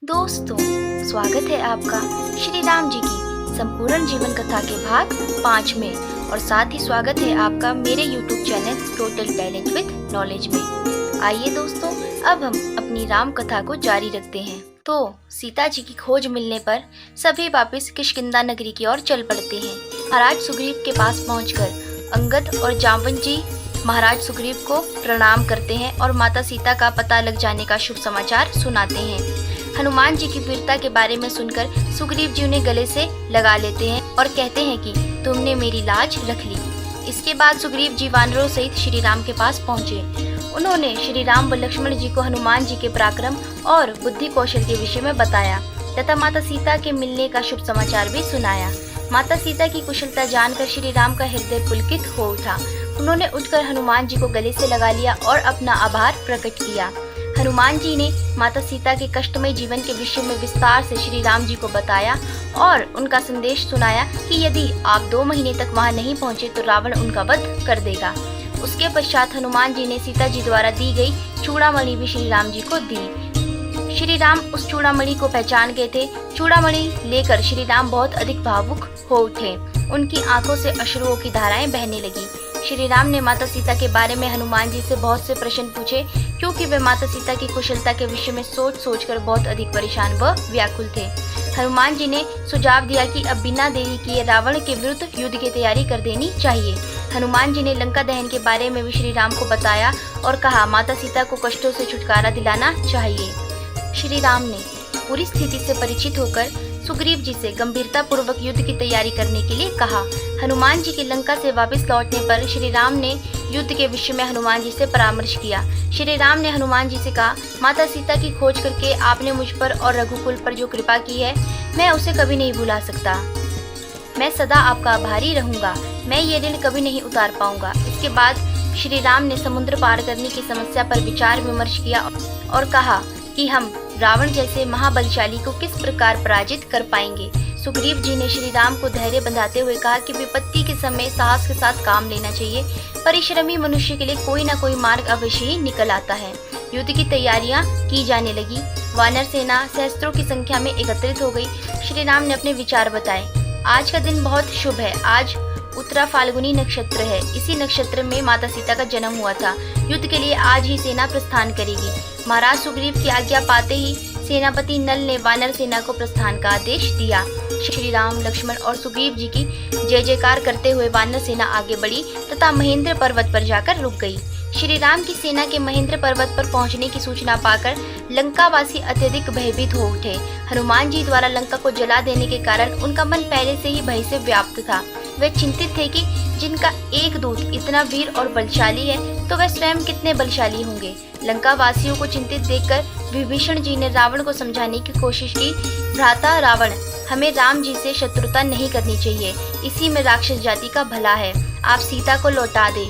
दोस्तों, स्वागत है आपका श्री राम जी की संपूर्ण जीवन कथा के भाग 5 में और साथ ही स्वागत है आपका मेरे YouTube channel total talent with knowledge में। आइए दोस्तों, अब हम अपनी राम कथा को जारी रखते हैं। तो सीता जी की खोज मिलने पर सभी वापस किष्किंधा नगरी की ओर चल पड़ते हैं। महाराज सुग्रीव के पास पहुंचकर अंगद और जाम्बवन जी महाराज सुग्रीव को प्रणाम करते हैं और माता सीता का पता लग जाने का शुभ समाचार सुनाते हैं। हनुमान जी की वीरता के बारे में सुनकर सुग्रीव जी उन्हें गले से लगा लेते हैं और कहते हैं कि तुमने मेरी लाज रख ली। इसके बाद सुग्रीव जी वानरों सहित श्री राम के पास पहुँचे। उन्होंने श्री राम व लक्ष्मण जी को हनुमान जी के पराक्रम और बुद्धि कौशल के विषय में बताया तथा माता सीता के मिलने का शुभ समाचार भी सुनाया। माता सीता की कुशलता जानकर श्री राम का हृदय पुलकित हो उठा। उन्होंने उठकर हनुमान जी को गले से लगा लिया और अपना आभार प्रकट किया। हनुमान जी ने माता सीता के कष्टमय जीवन के विषय में विस्तार से श्री राम जी को बताया और उनका संदेश सुनाया कि यदि आप 2 महीने तक वहां नहीं पहुंचे तो रावण उनका वध कर देगा। उसके पश्चात हनुमान जी ने सीता जी द्वारा दी गई चूड़ामणि भी श्री राम जी को दी। श्री राम उस चूड़ामणि को पहचान गए थे। चूड़ामणि लेकर श्री राम बहुत अधिक भावुक हो उठे। उनकी आंखों से अश्रुओं की धाराएं बहने लगी। श्री राम ने माता सीता के बारे में हनुमान जी से बहुत से प्रश्न पूछे, क्योंकि वे माता सीता की कुशलता के विषय में सोच कर बहुत अधिक परेशान व व्याकुल थे। हनुमान जी ने सुझाव दिया कि अब बिना देरी किए रावण के विरुद्ध युद्ध की तैयारी कर देनी चाहिए। हनुमान जी ने लंका दहन के बारे में भी श्री राम को बताया और कहा माता सीता को कष्टों से छुटकारा दिलाना चाहिए। श्री राम ने पूरी स्थिति से परिचित होकर सुग्रीव जी से गंभीरता पूर्वक युद्ध की तैयारी करने के लिए कहा। हनुमान जी के लंका से वापस लौटने पर श्री राम ने युद्ध के विषय में हनुमान जी से परामर्श किया। श्री राम ने हनुमान जी से कहा, माता सीता की खोज करके आपने मुझ पर और रघुकुल पर जो कृपा की है, मैं उसे कभी नहीं भुला सकता। मैं सदा आपका आभारी रहूंगा। मैं ये ऋण कभी नहीं उतार पाऊंगा। इसके बाद श्री राम ने समुद्र पार करने की समस्या पर विचार विमर्श किया और कहा कि हम रावण जैसे महाबलशाली को किस प्रकार पराजित कर पाएंगे। सुग्रीव जी ने श्री राम को धैर्य बंधाते हुए कहा कि विपत्ति के समय साहस के साथ काम लेना चाहिए। परिश्रमी मनुष्य के लिए कोई न कोई मार्ग अवश्य ही निकल आता है। युद्ध की तैयारियां की जाने लगी। वानर सेना सहस्त्रों की संख्या में एकत्रित हो गई। श्री राम ने अपने विचार बताए। आज का दिन बहुत शुभ है। आज उत्तरा फाल्गुनी नक्षत्र है। इसी नक्षत्र में माता सीता का जन्म हुआ था। युद्ध के लिए आज ही सेना प्रस्थान करेगी। महाराज सुग्रीव की आज्ञा पाते ही सेनापति नल ने वानर सेना को प्रस्थान का आदेश दिया। श्री राम, लक्ष्मण और सुग्रीव जी की जय जयकार करते हुए वानर सेना आगे बढ़ी तथा महेंद्र पर्वत पर जाकर रुक गई। श्री राम की सेना के महेंद्र पर्वत पर पहुंचने की सूचना पाकर लंकावासी अत्यधिक भयभीत हो उठे। हनुमान जी द्वारा लंका को जला देने के कारण उनका मन पहले से ही भय से व्याप्त था। वे चिंतित थे कि जिनका एक दूत इतना वीर और बलशाली है तो वे स्वयं कितने बलशाली होंगे। लंका वासियों को चिंतित देखकर विभीषण जी ने रावण को समझाने की कोशिश की। भ्राता रावण, हमें राम जी से शत्रुता नहीं करनी चाहिए। इसी में राक्षस जाति का भला है। आप सीता को लौटा दे।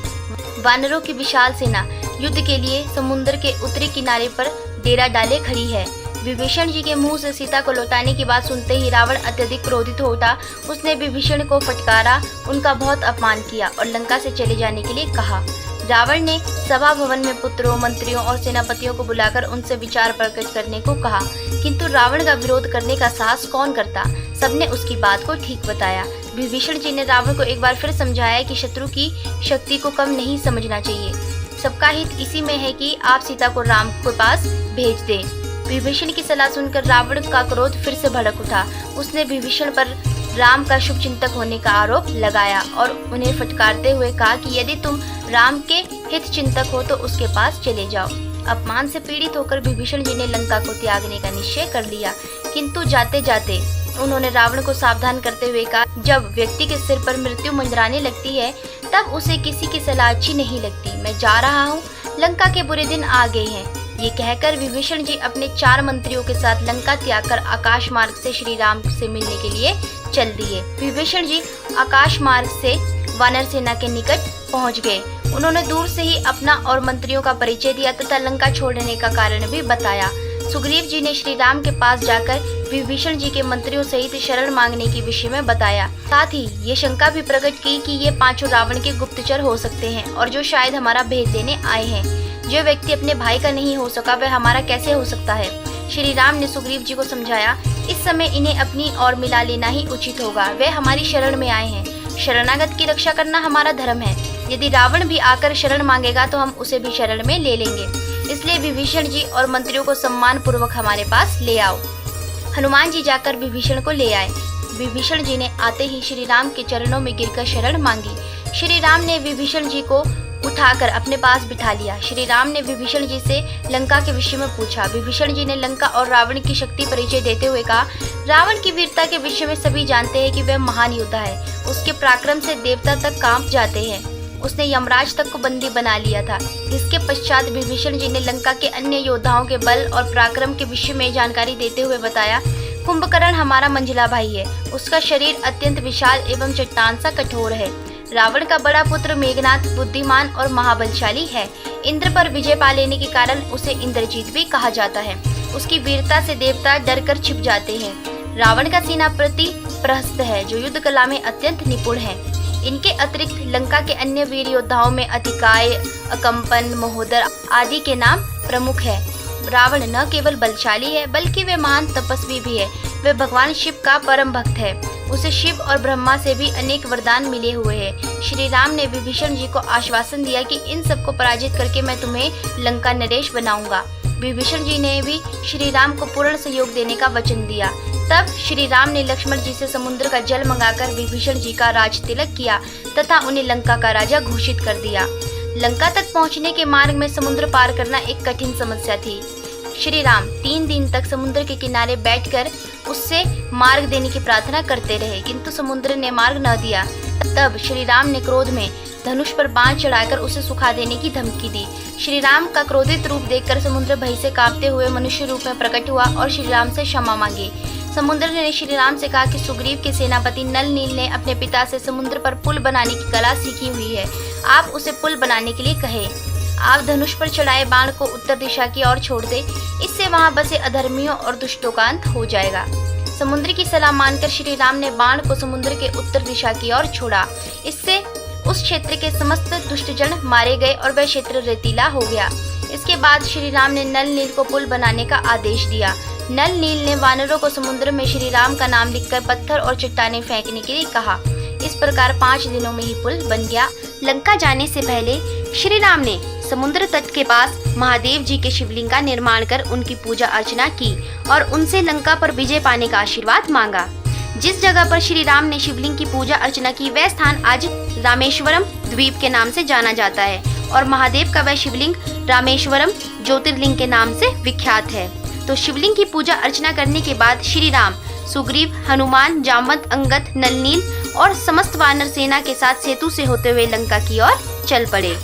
वानरों की विशाल सेना युद्ध के लिए समुद्र के उत्तरी किनारे पर डेरा डाले खड़ी है। विभीषण जी के मुंह से सीता को लौटाने की बात सुनते ही रावण अत्यधिक क्रोधित हो उठा। उसने विभीषण को फटकारा, उनका बहुत अपमान किया और लंका से चले जाने के लिए कहा। रावण ने सभा भवन में पुत्रों, मंत्रियों और सेनापतियों को बुलाकर उनसे विचार प्रकट करने को कहा, किंतु रावण का विरोध करने का साहस कौन करता। सबने उसकी बात को ठीक बताया। विभीषण जी ने रावण को एक बार फिर समझाया कि शत्रु की शक्ति को कम नहीं समझना चाहिए। सबका हित इसी में है कि आप सीता को राम के पास भेज दें। विभीषण की सलाह सुनकर रावण का क्रोध फिर से भड़क उठा। उसने विभीषण पर राम का शुभ चिंतक होने का आरोप लगाया और उन्हें फटकारते हुए कहा कि यदि तुम राम के हित चिंतक हो तो उसके पास चले जाओ। अपमान से पीड़ित होकर विभीषण जी ने लंका को त्यागने का निश्चय कर लिया, किंतु जाते जाते उन्होंने रावण को सावधान करते हुए कहा, जब व्यक्ति के सिर पर मृत्यु मंडराने लगती है तब उसे किसी की सलाह अच्छी नहीं लगती। मैं जा रहा हूँ, लंका के बुरे दिन आ गए हैं। ये कहकर विभीषण जी अपने 4 मंत्रियों के साथ लंका त्याग कर आकाश मार्ग से श्री राम से मिलने के लिए चल दिए। विभीषण जी आकाश मार्ग से वानर सेना के निकट पहुंच गए। उन्होंने दूर से ही अपना और मंत्रियों का परिचय दिया तथा लंका छोड़ने का कारण भी बताया। सुग्रीव जी ने श्री राम के पास जाकर विभीषण जी के मंत्रियों सहित शरण मांगने के विषय में बताया। साथ ही ये शंका भी प्रकट की कि ये 5 रावण के गुप्तचर हो सकते हैं और जो शायद हमारा भेद देने आए हैं। जो व्यक्ति अपने भाई का नहीं हो सका वह हमारा कैसे हो सकता है। श्री राम ने सुग्रीव जी को समझाया, इस समय इन्हें अपनी ओर मिला लेना ही उचित होगा। वे हमारी शरण में आए हैं। शरणागत की रक्षा करना हमारा धर्म है। यदि रावण भी आकर शरण मांगेगा तो हम उसे भी शरण में ले लेंगे। इसलिए विभीषण जी और मंत्रियों को सम्मान पूर्वक हमारे पास ले आओ। हनुमान जी जाकर विभीषण को ले आए। विभीषण जी ने आते ही श्री राम के चरणों में गिरकर शरण मांगी। श्री राम ने विभीषण जी को उठाकर अपने पास बिठा लिया। श्री राम ने विभीषण जी से लंका के विषय में पूछा। विभीषण जी ने लंका और रावण की शक्ति परिचय देते हुए कहा, रावण की वीरता के विषय में सभी जानते हैं कि वह महान योद्धा है। उसके पराक्रम से देवता तक कांप जाते हैं। उसने यमराज तक को बंदी बना लिया था। इसके पश्चात विभीषण जी ने लंका के अन्य योद्धाओं के बल और पराक्रम के विषय में जानकारी देते हुए बताया, कुंभकर्ण हमारा मंझला भाई है। उसका शरीर अत्यंत विशाल एवं चट्टान सा कठोर है। रावण का बड़ा पुत्र मेघनाथ बुद्धिमान और महाबलशाली है। इंद्र पर विजय पा लेने के कारण उसे इंद्रजीत भी कहा जाता है। उसकी वीरता से देवता डरकर छिप जाते हैं। रावण का सेनापति प्रहस्त है, जो युद्ध कला में अत्यंत निपुण है। इनके अतिरिक्त लंका के अन्य वीर योद्धाओं में अतिकाय, अकंपन, महोदर आदि के नाम प्रमुख है। रावण न केवल बलशाली है, बल्कि वे महान तपस्वी भी है। वे भगवान शिव का परम भक्त है। उसे शिव और ब्रह्मा से भी अनेक वरदान मिले हुए हैं। श्री राम ने विभीषण जी को आश्वासन दिया कि इन सबको पराजित करके मैं तुम्हें लंका नरेश बनाऊंगा। विभीषण जी ने भी श्री राम को पूर्ण सहयोग देने का वचन दिया। तब श्री राम ने लक्ष्मण जी से समुद्र का जल मंगाकर विभीषण जी का राज तिलक किया तथा उन्हें लंका का राजा घोषित कर दिया। लंका तक पहुंचने के मार्ग में समुद्र पार करना एक कठिन समस्या थी। श्री राम 3 दिन तक समुद्र के किनारे बैठकर उससे मार्ग देने की प्रार्थना करते रहे, किंतु समुद्र ने मार्ग न दिया। तब श्री राम ने क्रोध में धनुष पर बाण चढ़ाकर उसे सुखा देने की धमकी दी। श्री राम का क्रोधित रूप देखकर समुद्र भय से कांपते हुए मनुष्य रूप में प्रकट हुआ और श्री राम से क्षमा मांगी। समुद्र ने श्री राम से कहा कि सुग्रीव के सेनापति नल नील ने अपने पिता से समुद्र पर पुल बनाने की कला सीखी हुई है। आप उसे पुल बनाने के लिए कहे। आप धनुष पर चढ़ाए बाण को उत्तर दिशा की ओर छोड़ दे। इससे वहां बसे अधर्मियों और दुष्टों का अंत हो जाएगा। समुद्र की सलाह मानकर श्री राम ने बाण को समुद्र के उत्तर दिशा की ओर छोड़ा। इससे उस क्षेत्र के समस्त दुष्टजन मारे गए और वह क्षेत्र रेतीला हो गया। इसके बाद श्री राम ने नल नील को पुल बनाने का आदेश दिया। नल नील ने वानरों को समुद्र में श्री राम का नाम लिखकर पत्थर और चट्टानें फेंकने के लिए कहा। इस प्रकार 5 दिनों में ही पुल बन गया। लंका जाने से पहले श्री राम ने समुद्र तट के पास महादेव जी के शिवलिंग का निर्माण कर उनकी पूजा अर्चना की और उनसे लंका पर विजय पाने का आशीर्वाद मांगा। जिस जगह पर श्री राम ने शिवलिंग की पूजा अर्चना की वह स्थान आज रामेश्वरम द्वीप के नाम से जाना जाता है और महादेव का वह शिवलिंग रामेश्वरम ज्योतिर्लिंग के नाम से विख्यात है। तो शिवलिंग की पूजा अर्चना करने के बाद श्री राम सुग्रीव, हनुमान, जामवंत, अंगद, नलनील और समस्त वानर सेना के साथ सेतु से होते हुए लंका की ओर चल पड़े।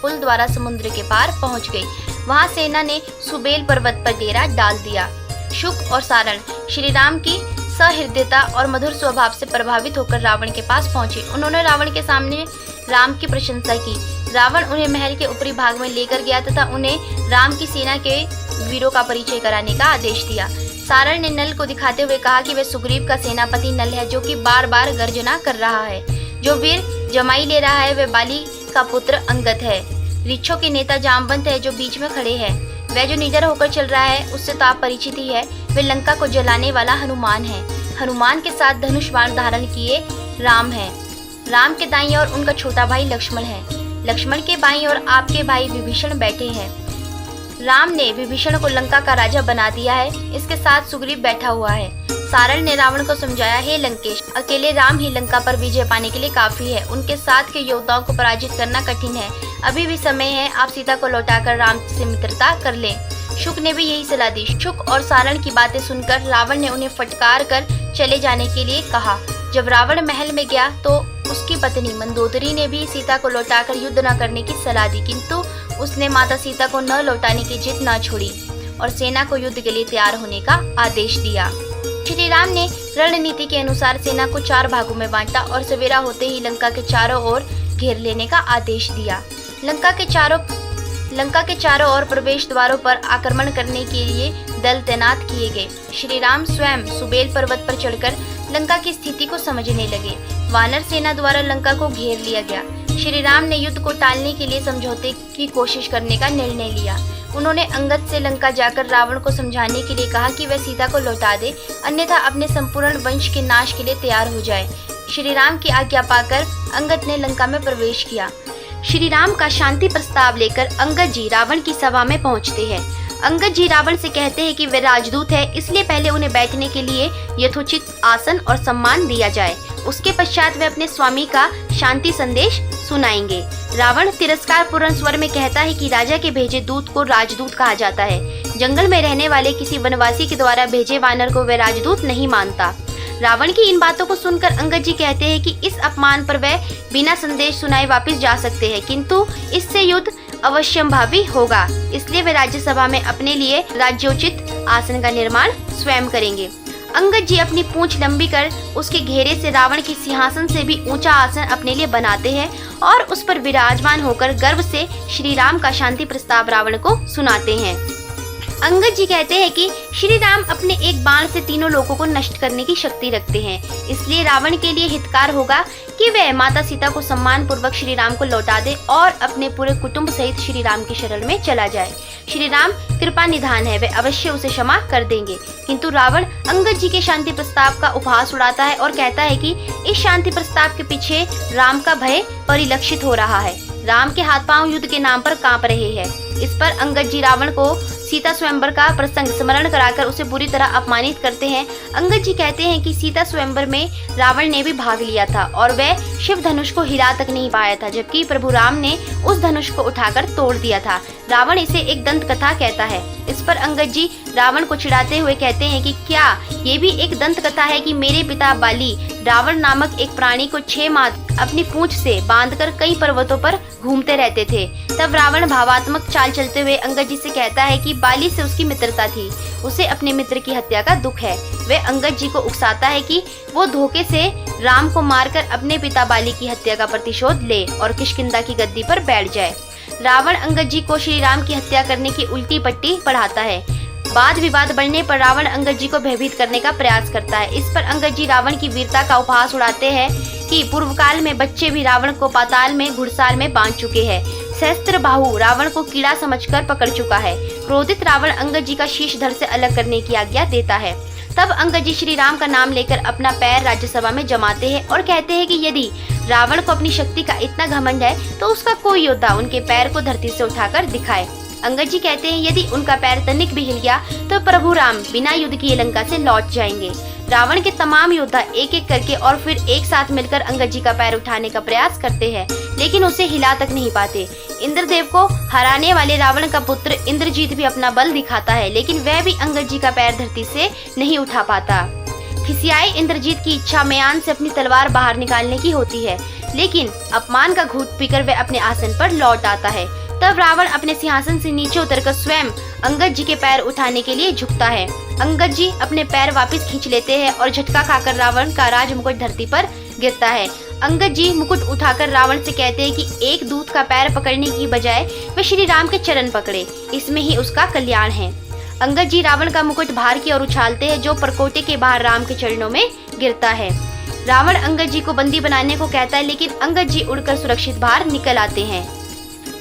पुल द्वारा समुद्र के पार पहुंच गए। वहां सेना ने सुबेल पर्वत पर डेरा डाल दिया। शुक और सारण श्री राम की सहृदयता और मधुर स्वभाव से प्रभावित होकर रावण के पास पहुंचे। उन्होंने रावण के सामने राम की प्रशंसा की। रावण उन्हें महल के ऊपरी भाग में लेकर गया तथा उन्हें राम की सेना के वीरों का परिचय कराने का आदेश दिया। सारण ने नल को दिखाते हुए कहा कि वह सुग्रीव का सेनापति नल है, जो कि बार बार गर्जना कर रहा है। जो वीर जमाई ले रहा है वह बाली का पुत्र अंगद है। ऋक्षों के नेता जामवंत है, जो बीच में खड़े हैं। वह जो निडर होकर चल रहा है उससे तो आप परिचित ही है। वह लंका को जलाने वाला हनुमान है। हनुमान के साथ धनुष बाण धारण किए राम है। राम के दाईं ओर उनका छोटा भाई लक्ष्मण है। लक्ष्मण के बाईं ओर आपके भाई विभीषण बैठे हैं। राम ने विभीषण को लंका का राजा बना दिया है। इसके साथ सुग्रीव बैठा हुआ है। सारण ने रावण को समझाया, हे लंकेश, अकेले राम ही लंका पर विजय पाने के लिए काफी है। उनके साथ के योद्धाओं को पराजित करना कठिन है। अभी भी समय है, आप सीता को लौटाकर राम से मित्रता कर लें। शुक ने भी यही सलाह दी। शुक और सारण की बातें सुनकर रावण ने उन्हें फटकार कर चले जाने के लिए कहा। जब रावण महल में गया तो उसकी पत्नी मंदोदरी ने भी सीता को लौटाकर युद्ध न करने की सलाह दी, किंतु उसने माता सीता को न लौटाने की जिद न छोड़ी और सेना को युद्ध के लिए तैयार होने का आदेश दिया। श्री राम ने रणनीति के अनुसार सेना को 4 भागों में बांटा और सवेरा होते ही लंका के चारों ओर घेर लेने का आदेश दिया। लंका के चारों ओर प्रवेश द्वारों पर आक्रमण करने के लिए दल तैनात किए गए। श्री राम स्वयं सुबेल पर्वत पर चढ़कर लंका की स्थिति को समझने लगे। वानर सेना द्वारा लंका को घेर लिया गया। श्री राम ने युद्ध को टालने के लिए समझौते की कोशिश करने का निर्णय लिया। उन्होंने अंगद से लंका जाकर रावण को समझाने के लिए कहा कि वह सीता को लौटा दे, अन्यथा अपने संपूर्ण वंश के नाश के लिए तैयार हो जाए। श्री राम की आज्ञा पाकर अंगद ने लंका में प्रवेश किया। श्री राम का शांति प्रस्ताव लेकर अंगद जी रावण की सभा में पहुंचते हैं। अंगद जी रावण से कहते हैं कि वे राजदूत है, इसलिए पहले उन्हें बैठने के लिए यथोचित आसन और सम्मान दिया जाए। उसके पश्चात वे अपने स्वामी का शांति संदेश सुनाएंगे। रावण तिरस्कार पूर्ण स्वर में कहता है कि राजा के भेजे दूत को राजदूत कहा जाता है। जंगल में रहने वाले किसी वनवासी के द्वारा भेजे वानर को वह राजदूत नहीं मानता। रावण की इन बातों को सुनकर अंगद जी कहते हैं कि इस अपमान पर वह बिना संदेश सुनाए वापस जा सकते हैं, किंतु इससे युद्ध अवश्यंभावी होगा, इसलिए वे राज्यसभा में अपने लिए राज्योचित आसन का निर्माण स्वयं करेंगे। अंगद जी अपनी पूंछ लंबी कर उसके घेरे से रावण के सिंहासन से भी ऊंचा आसन अपने लिए बनाते हैं और उस पर विराजमान होकर गर्व से श्री राम का शांति प्रस्ताव रावण को सुनाते हैं। अंगद जी कहते हैं कि श्री राम अपने एक बाण से तीनों लोगों को नष्ट करने की शक्ति रखते हैं, इसलिए रावण के लिए हितकार होगा कि वह माता सीता को सम्मान पूर्वक श्री राम को लौटा दे और अपने पूरे कुटुंब सहित श्री राम की शरण में चला जाए। श्री राम कृपा निधान है, वे अवश्य उसे क्षमा कर देंगे। किंतु रावण अंगद जी के शांति प्रस्ताव का उपहास उड़ाता है और कहता है कि इस शांति प्रस्ताव के पीछे राम का भय परिलक्षित हो रहा है। राम के हाथ पांव युद्ध के नाम पर कांप रहे हैं। इस पर अंगद जी रावण को सीता स्वयंवर का प्रसंग स्मरण कराकर उसे बुरी तरह अपमानित करते हैं। अंगद जी कहते हैं कि सीता स्वयंवर में रावण ने भी भाग लिया था और वह शिव धनुष को हिला तक नहीं पाया था, जबकि प्रभु राम ने उस धनुष को उठाकर तोड़ दिया था। रावण इसे एक दंत कथा कहता है। इस पर अंगद जी रावण को चिढ़ाते हुए कहते हैं कि क्या ये भी एक दंत कथा है कि मेरे पिता बाली रावण नामक एक प्राणी को 6 माह अपनी पूंछ से बांधकर कई पर्वतों पर घूमते रहते थे। तब रावण भावात्मक चाल चलते हुए अंगद जी से कहता है कि बाली से उसकी मित्रता थी, उसे अपने मित्र की हत्या का दुख है। वह अंगद जी को उकसाता है कि वो धोखे से राम को मारकर अपने पिता बाली की हत्या का प्रतिशोध ले और किष्किंधा की गद्दी पर बैठ जाए। रावण अंगद जी को श्री राम की हत्या करने की उल्टी पट्टी पढ़ाता है। वाद विवाद बढ़ने पर रावण अंगद जी को भयभीत करने का प्रयास करता है। इस पर अंगद जी रावण की वीरता का उपहास उड़ाते हैं कि पूर्व काल में बच्चे भी रावण को पाताल में घुड़साल में बांध चुके हैं। सहस्त्र बाहु रावण को कीड़ा समझकर पकड़ चुका है। क्रोधित रावण अंगद जी का शीश धड़ से अलग करने की आज्ञा देता है। तब अंगद जी श्री राम का नाम लेकर अपना पैर राज्यसभा में जमाते हैं और कहते हैं कि यदि रावण को अपनी शक्ति का इतना घमंड है तो उसका कोई योद्धा उनके पैर को धरती से उठाकर दिखाए। अंगद जी कहते हैं यदि उनका पैर तनिक भी हिल गया तो प्रभु राम बिना युद्ध किए लंका से लौट जाएंगे। रावण के तमाम योद्धा एक एक करके और फिर एक साथ मिलकर अंगद जी का पैर उठाने का प्रयास करते हैं, लेकिन उसे हिला तक नहीं पाते। इंद्रदेव को हराने वाले रावण का पुत्र इंद्रजीत भी अपना बल दिखाता है, लेकिन वह भी अंगद जी का पैर धरती से नहीं उठा पाता। खिसियाए इंद्रजीत की इच्छा म्यान से अपनी तलवार बाहर निकालने की होती है, लेकिन अपमान का घूंट पीकर वह अपने आसन पर लौट आता है। तब रावण अपने सिंहासन से नीचे उतरकर स्वयं अंगद जी के पैर उठाने के लिए झुकता है। अंगद जी अपने पैर वापस खींच लेते हैं और झटका खाकर रावण का राज मुकुट धरती पर गिरता है। अंगद जी मुकुट उठाकर रावण से कहते हैं कि एक दूत का पैर पकड़ने की बजाय वह श्री राम के चरण पकड़े, इसमें ही उसका कल्याण है। अंगद जी रावण का मुकुट बाहर की ओर उछालते हैं, जो परकोटे के बाहर राम के चरणों में गिरता है। रावण अंगद जी को बंदी बनाने को कहता है, लेकिन अंगद जी उड़कर सुरक्षित बाहर निकल आते हैं।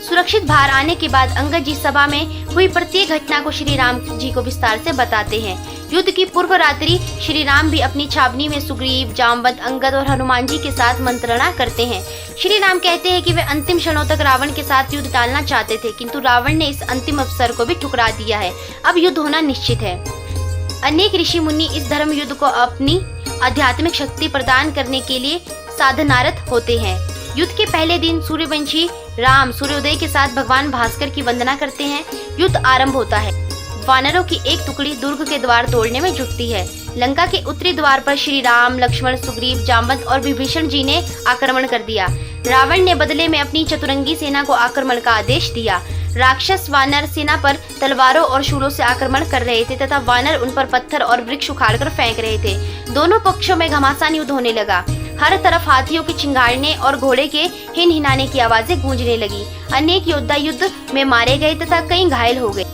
सुरक्षित बाहर आने के बाद अंगद जी सभा में हुई प्रत्येक घटना को श्री राम जी को विस्तार से बताते हैं। युद्ध की पूर्व रात्रि श्री राम भी अपनी छावनी में सुग्रीव, जामवंत, अंगद और हनुमान जी के साथ मंत्रणा करते हैं। श्री राम कहते हैं कि वे अंतिम क्षणों तक रावण के साथ युद्ध टालना चाहते थे, किंतु रावण ने इस अंतिम अवसर को भी ठुकरा दिया है। अब युद्ध होना निश्चित है। अनेक ऋषि मुनि इस धर्म युद्ध को अपनी आध्यात्मिक शक्ति प्रदान करने के लिए साधनारत होते हैं। युद्ध के पहले दिन सूर्यवंशी राम सूर्योदय के साथ भगवान भास्कर की वंदना करते हैं। युद्ध आरंभ होता है। वानरों की एक टुकड़ी दुर्ग के द्वार तोड़ने में जुटती है। लंका के उत्तरी द्वार पर श्री राम, लक्ष्मण, सुग्रीव, जामवंत और विभीषण जी ने आक्रमण कर दिया। रावण ने बदले में अपनी चतुरंगी सेना को आक्रमण का आदेश दिया। राक्षस वानर सेना पर तलवारों और शूलों से आक्रमण कर रहे थे तथा वानर उन पर पत्थर और वृक्ष उखाड़कर फेंक रहे थे। दोनों पक्षों में घमासान युद्ध होने लगा। हर तरफ हाथियों के चिंगाड़ने और घोड़े के हिनहिनाने की आवाजें गूंजने लगी। अनेक योद्धा युद्ध में मारे गए तथा कई घायल हो गए।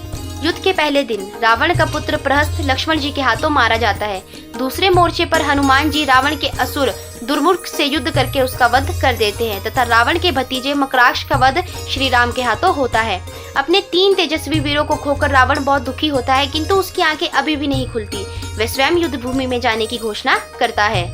युद्ध के पहले दिन रावण का पुत्र प्रहस्त लक्ष्मण जी के हाथों मारा जाता है। दूसरे मोर्चे पर हनुमान जी रावण के असुर दुर्मुख से युद्ध करके उसका वध कर देते हैं तथा रावण के भतीजे मकराक्ष का वध श्री राम के हाथों होता है। अपने 3 तेजस्वी वीरों को खोकर रावण बहुत दुखी होता है, किंतु उसकी आंखें अभी भी नहीं खुलती। वह स्वयं युद्ध भूमि में जाने की घोषणा करता है।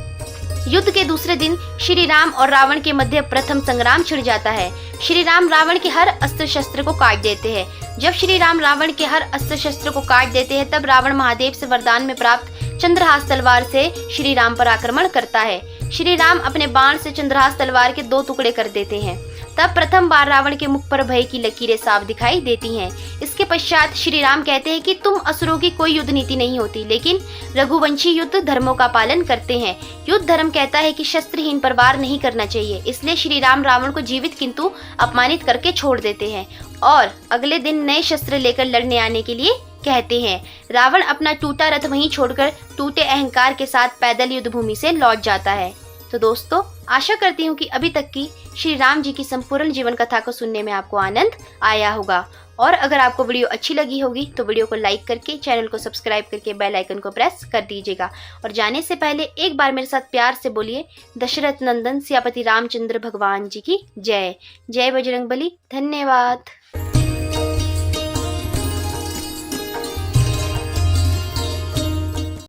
युद्ध के दूसरे दिन श्री राम और रावण के मध्य प्रथम संग्राम छिड़ जाता है। श्री राम रावण के हर अस्त्र शस्त्र को काट देते हैं। जब श्री राम रावण के हर अस्त्र शस्त्र को काट देते हैं, तब रावण महादेव से वरदान में प्राप्त चंद्रहास तलवार से श्री राम पर आक्रमण करता है। श्री राम अपने बाण से चंद्रहास तलवार के 2 टुकड़े कर देते हैं। तब प्रथम बार रावण के मुख पर भय की लकीरें साफ दिखाई देती हैं। इसके पश्चात श्री राम कहते हैं कि तुम असुरों की कोई युद्ध नीति नहीं होती, लेकिन रघुवंशी युद्ध धर्मों का पालन करते हैं। युद्ध धर्म कहता है कि शस्त्रहीन पर वार नहीं करना चाहिए, इसलिए श्री राम रावण को जीवित किंतु अपमानित करके छोड़ देते हैं और अगले दिन नए शस्त्र लेकर लड़ने आने के लिए कहते हैं। रावण अपना टूटा रथ वहीं छोड़कर टूटे अहंकार के साथ पैदल युद्ध भूमि से लौट जाता है। तो दोस्तों, आशा करती हूँ कि अभी तक की श्री राम जी की संपूर्ण जीवन कथा को सुनने में आपको आनंद आया होगा। और अगर आपको वीडियो अच्छी लगी होगी तो वीडियो को लाइक करके चैनल को सब्सक्राइब करके बेल आइकन को प्रेस कर दीजिएगा। और जाने से पहले एक बार मेरे साथ प्यार से बोलिए, दशरथ नंदन सियापति रामचंद्र भगवान जी की जय। जय बजरंगबली। धन्यवाद।